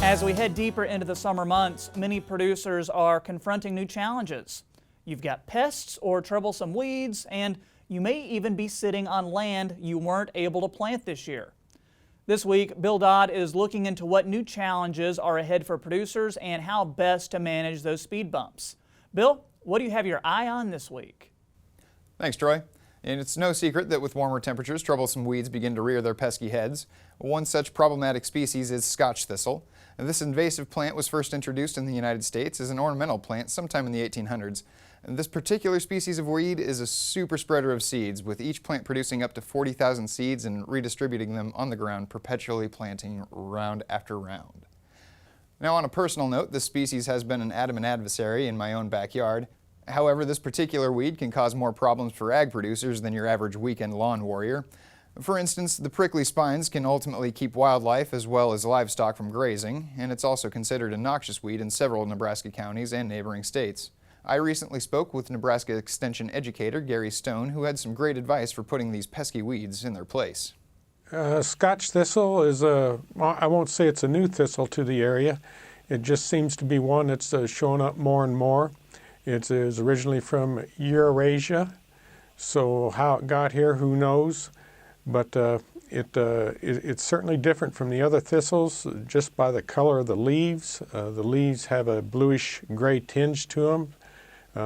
As we head deeper into the summer months, many producers are confronting new challenges. You've got pests or troublesome weeds, and you may even be sitting on land you weren't able to plant this year. This week, Bill Dodd is looking into what new challenges are ahead for producers and how best to manage those speed bumps. Bill, what do you have your eye on this week? Thanks, Troy. And it's no secret that with warmer temperatures, troublesome weeds begin to rear their pesky heads. One such problematic species is Scotch thistle. And this invasive plant was first introduced in the United States as an ornamental plant sometime in the 1800s. And this particular species of weed is a super spreader of seeds, with each plant producing up to 40,000 seeds and redistributing them on the ground, perpetually planting round after round. Now, on a personal note, this species has been an adamant adversary in my own backyard. However, this particular weed can cause more problems for ag producers than your average weekend lawn warrior. For instance, the prickly spines can ultimately keep wildlife as well as livestock from grazing, and it's also considered a noxious weed in several Nebraska counties and neighboring states. I recently spoke with Nebraska Extension educator Gary Stone, who had some great advice for putting these pesky weeds in their place. Scotch thistle is I won't say it's a new thistle to the area. It just seems to be one that's showing up more and more. It is originally from Eurasia, so how it got here, who knows? But it's certainly different from the other thistles just by the color of the leaves. The leaves have a bluish gray tinge to them.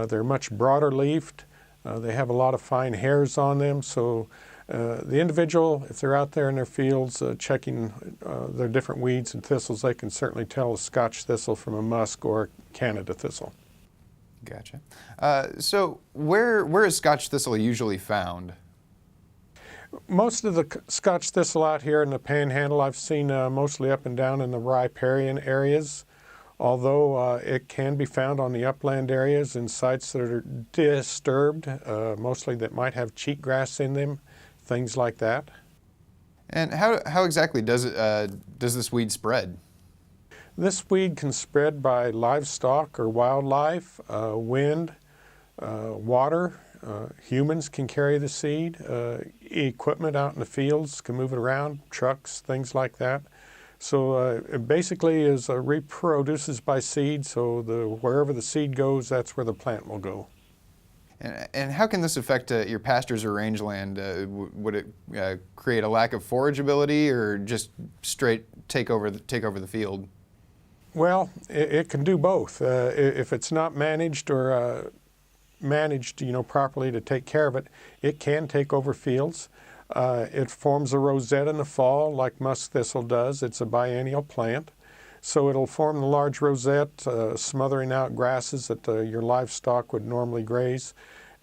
They're much broader leafed. They have a lot of fine hairs on them, so the individual, if they're out there in their fields checking their different weeds and thistles, they can certainly tell a Scotch thistle from a musk or a Canada thistle. Gotcha. So where is Scotch thistle usually found? Most of the Scotch thistle out here in the Panhandle I've seen mostly up and down in the riparian areas, although it can be found on the upland areas in sites that are disturbed, mostly that might have cheatgrass in them, things like that. And how exactly does this weed spread? This weed can spread by livestock or wildlife, wind, water. Humans can carry the seed. Equipment out in the fields can move it around, trucks, things like that. So it basically reproduces by seed, so wherever the seed goes, that's where the plant will go. And how can this affect your pastures or rangeland? Would it create a lack of forageability, or just straight take over the field? Well, it can do both. If it's not managed or managed, properly to take care of it, it can take over fields. It forms a rosette in the fall, like musk thistle does. It's a biennial plant, so it'll form the large rosette, smothering out grasses that your livestock would normally graze.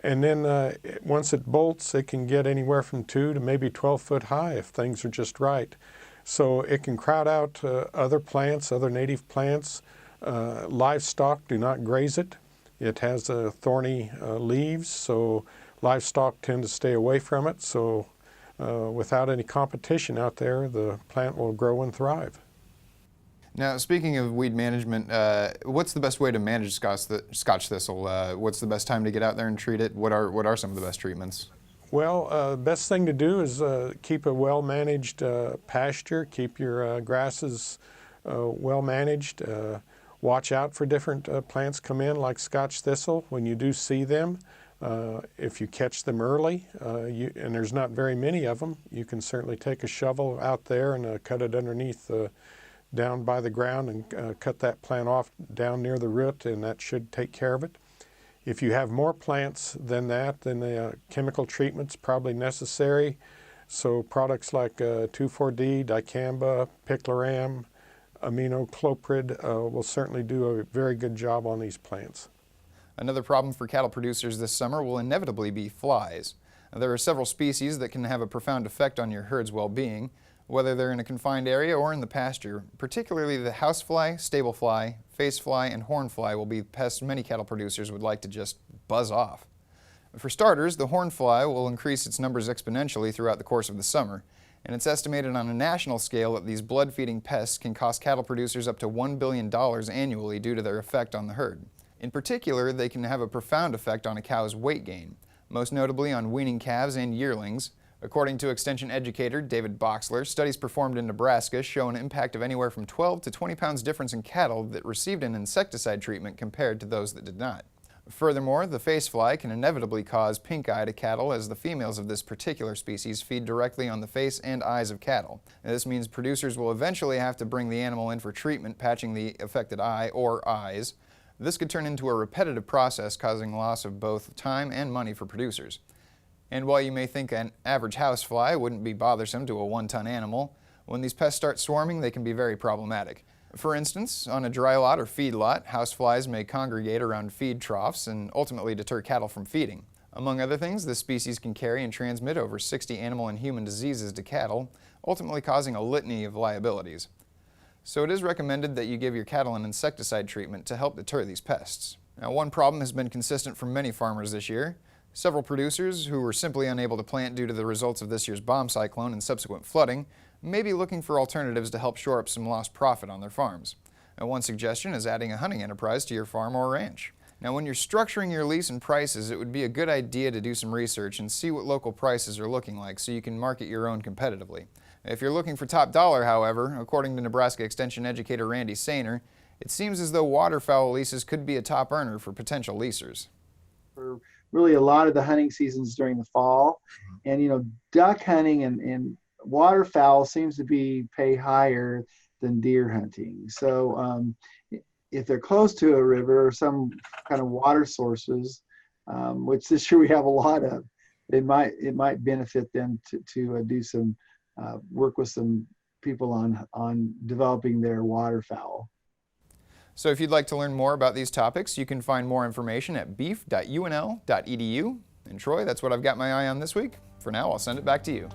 And then once it bolts, it can get anywhere from 2 to maybe 12 foot high if things are just right. So it can crowd out other plants, other native plants. Livestock do not graze it. It has thorny leaves, so livestock tend to stay away from it. So without any competition out there, the plant will grow and thrive. Now, speaking of weed management, what's the best way to manage Scotch thistle? What's the best time to get out there and treat it? What are some of the best treatments? Well, the best thing to do is keep a well-managed pasture, keep your grasses well-managed. Watch out for different plants come in, like Scotch thistle. When you do see them, if you catch them early, and there's not very many of them, you can certainly take a shovel out there and cut it underneath, down by the ground, and cut that plant off down near the root, and that should take care of it. If you have more plants than that, then the chemical treatment's probably necessary. So products like 2,4-D, dicamba, picloram, aminocloprid will certainly do a very good job on these plants. Another problem for cattle producers this summer will inevitably be flies. There are several species that can have a profound effect on your herd's well-being, whether they're in a confined area or in the pasture. Particularly the housefly, stable fly, face fly, and horn fly will be pests many cattle producers would like to just buzz off. For starters, the horn fly will increase its numbers exponentially throughout the course of the summer, and it's estimated on a national scale that these blood-feeding pests can cost cattle producers up to $1 billion annually due to their effect on the herd. In particular, they can have a profound effect on a cow's weight gain, most notably on weaning calves and yearlings. According to extension educator David Boxler, studies performed in Nebraska show an impact of anywhere from 12 to 20 pounds difference in cattle that received an insecticide treatment compared to those that did not. Furthermore, the face fly can inevitably cause pink eye to cattle, as the females of this particular species feed directly on the face and eyes of cattle. This means producers will eventually have to bring the animal in for treatment, patching the affected eye or eyes. This could turn into a repetitive process, causing loss of both time and money for producers. And while you may think an average housefly wouldn't be bothersome to a 1-ton animal, when these pests start swarming, they can be very problematic. For instance, on a dry lot or feed lot, houseflies may congregate around feed troughs and ultimately deter cattle from feeding. Among other things, this species can carry and transmit over 60 animal and human diseases to cattle, ultimately causing a litany of liabilities. So it is recommended that you give your cattle an insecticide treatment to help deter these pests. Now, one problem has been consistent for many farmers this year. Several producers who were simply unable to plant due to the results of this year's bomb cyclone and subsequent flooding may be looking for alternatives to help shore up some lost profit on their farms. Now, one suggestion is adding a hunting enterprise to your farm or ranch. Now, when you're structuring your lease and prices, it would be a good idea to do some research and see what local prices are looking like so you can market your own competitively. If you're looking for top dollar, however, according to Nebraska Extension educator Randy Sainer, it seems as though waterfowl leases could be a top earner for potential leasers. For really a lot of the hunting seasons during the fall, and duck hunting and waterfowl seems to be pay higher than deer hunting. So if they're close to a river or some kind of water sources, which this year we have a lot of, it might benefit them to do some work with some people on developing their waterfowl. So if you'd like to learn more about these topics, you can find more information at beef.unl.edu. And Troy, that's what I've got my eye on this week. For now, I'll send it back to you.